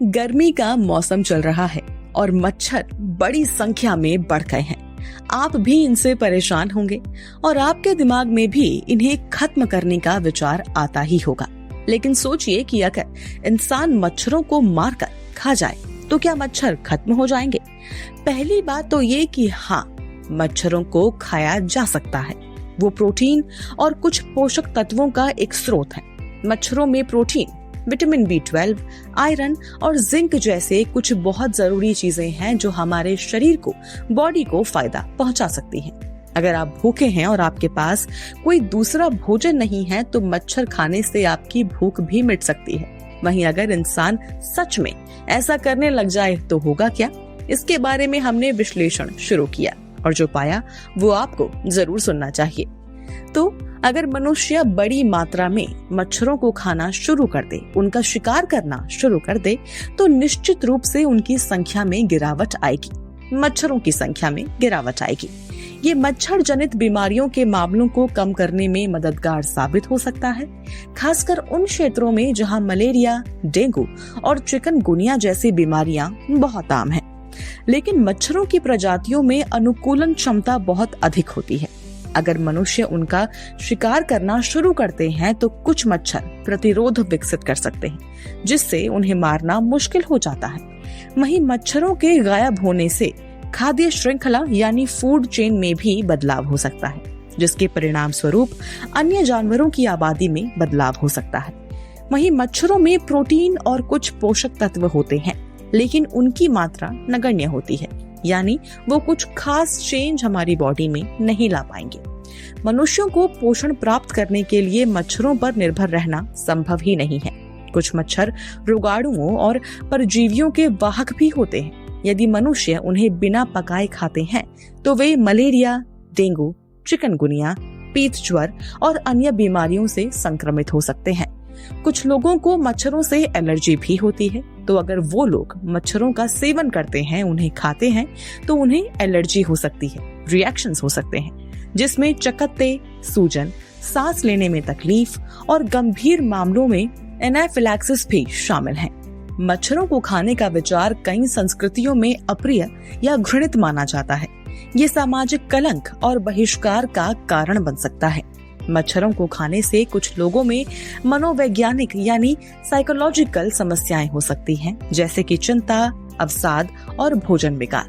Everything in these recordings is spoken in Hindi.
गर्मी का मौसम चल रहा है और मच्छर बड़ी संख्या में बढ़ गए हैं। आप भी इनसे परेशान होंगे और आपके दिमाग में भी इन्हें खत्म करने का विचार आता ही होगा। लेकिन सोचिए कि अगर इंसान मच्छरों को मारकर खा जाए तो क्या मच्छर खत्म हो जाएंगे? पहली बात तो ये कि हाँ, मच्छरों को खाया जा सकता है। वो प्रोटीन और कुछ पोषक तत्वों का एक स्रोत है। मच्छरों में प्रोटीन, विटामिन B12, आयरन और जिंक जैसे कुछ बहुत जरूरी चीजें हैं जो हमारे शरीर को, बॉडी को फायदा पहुंचा सकती हैं। अगर आप भूखे हैं और आपके पास कोई दूसरा भोजन नहीं है तो मच्छर खाने से आपकी भूख भी मिट सकती है। वहीं अगर इंसान सच में ऐसा करने लग जाए तो होगा क्या? इसके बारे में हमने विश्लेषण शुरू किया और जो पाया वो आपको जरूर सुनना चाहिए। तो अगर मनुष्य बड़ी मात्रा में मच्छरों को खाना शुरू कर दे, उनका शिकार करना शुरू कर दे, तो निश्चित रूप से उनकी संख्या में गिरावट आएगी। मच्छरों की संख्या में गिरावट आएगी। ये मच्छर जनित बीमारियों के मामलों को कम करने में मददगार साबित हो सकता है, खासकर उन क्षेत्रों में जहां मलेरिया, डेंगू और चिकनगुनिया जैसी बीमारियां बहुत आम हैं। लेकिन मच्छरों की प्रजातियों में अनुकूलन क्षमता बहुत अधिक होती है। अगर मनुष्य उनका शिकार करना शुरू करते हैं तो कुछ मच्छर प्रतिरोध विकसित कर सकते हैं, जिससे उन्हें मारना मुश्किल हो जाता है। वहीं मच्छरों के गायब होने से खाद्य श्रृंखला यानी फूड चेन में भी बदलाव हो सकता है, जिसके परिणाम स्वरूप अन्य जानवरों की आबादी में बदलाव हो सकता है। वहीं मच्छरों में प्रोटीन और कुछ पोषक तत्व होते हैं, लेकिन उनकी मात्रा नगण्य होती है, यानी वो कुछ खास चेंज हमारी बॉडी में नहीं ला पाएंगे। मनुष्यों को पोषण प्राप्त करने के लिए मच्छरों पर निर्भर रहना संभव ही नहीं है। कुछ मच्छर रोगाणुओं और परजीवियों के वाहक भी होते हैं। यदि मनुष्य उन्हें बिना पकाए खाते हैं तो वे मलेरिया, डेंगू, चिकनगुनिया, पीत ज्वर और अन्य बीमारियों से संक्रमित हो सकते हैं। कुछ लोगों को मच्छरों से एलर्जी भी होती है, तो अगर वो लोग मच्छरों का सेवन करते हैं, उन्हें खाते हैं, तो उन्हें एलर्जी हो सकती है, रिएक्शंस हो सकते हैं, जिसमें चकत्ते, सूजन, सांस लेने में तकलीफ और गंभीर मामलों में एनाफिलैक्सिस भी शामिल हैं। मच्छरों को खाने का विचार कई संस्कृतियों में अप्रिय या घृणित माना जाता है। ये सामाजिक कलंक और बहिष्कार का कारण बन सकता है। मच्छरों को खाने से कुछ लोगों में मनोवैज्ञानिक यानी साइकोलॉजिकल समस्याएं हो सकती हैं, जैसे कि चिंता, अवसाद और भोजन विकार।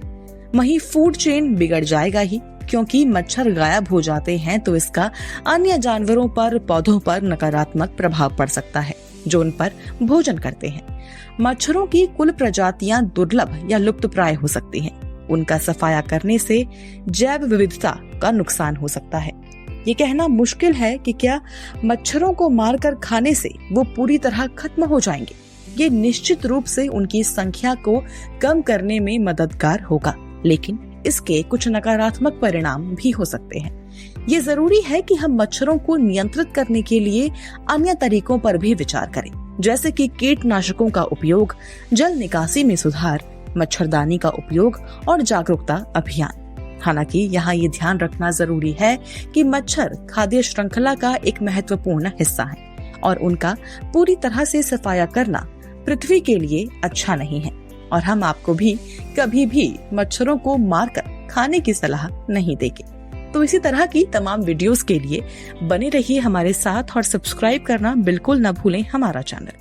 वहीं फूड चेन बिगड़ जाएगा ही, क्योंकि मच्छर गायब हो जाते हैं तो इसका अन्य जानवरों पर, पौधों पर नकारात्मक प्रभाव पड़ सकता है, जो उन पर भोजन करते हैं। मच्छरों की कुल प्रजातियां दुर्लभ या लुप्तप्राय हो सकती हैं। उनका सफाया करने से जैव विविधता का नुकसान हो सकता है। ये कहना मुश्किल है कि क्या मच्छरों को मारकर खाने से वो पूरी तरह खत्म हो जाएंगे। ये निश्चित रूप से उनकी संख्या को कम करने में मददगार होगा, लेकिन इसके कुछ नकारात्मक परिणाम भी हो सकते हैं। ये जरूरी है कि हम मच्छरों को नियंत्रित करने के लिए अन्य तरीकों पर भी विचार करें, जैसे कि कीटनाशकों का उपयोग, जल निकासी में सुधार, मच्छरदानी का उपयोग और जागरूकता अभियान। हालांकि यहाँ ये ध्यान रखना जरूरी है कि मच्छर खाद्य श्रृंखला का एक महत्वपूर्ण हिस्सा है और उनका पूरी तरह से सफाया करना पृथ्वी के लिए अच्छा नहीं है। और हम आपको भी कभी भी मच्छरों को मारकर खाने की सलाह नहीं देंगे। तो इसी तरह की तमाम वीडियोस के लिए बने रहिए हमारे साथ और सब्सक्राइब करना बिल्कुल न भूलें हमारा चैनल।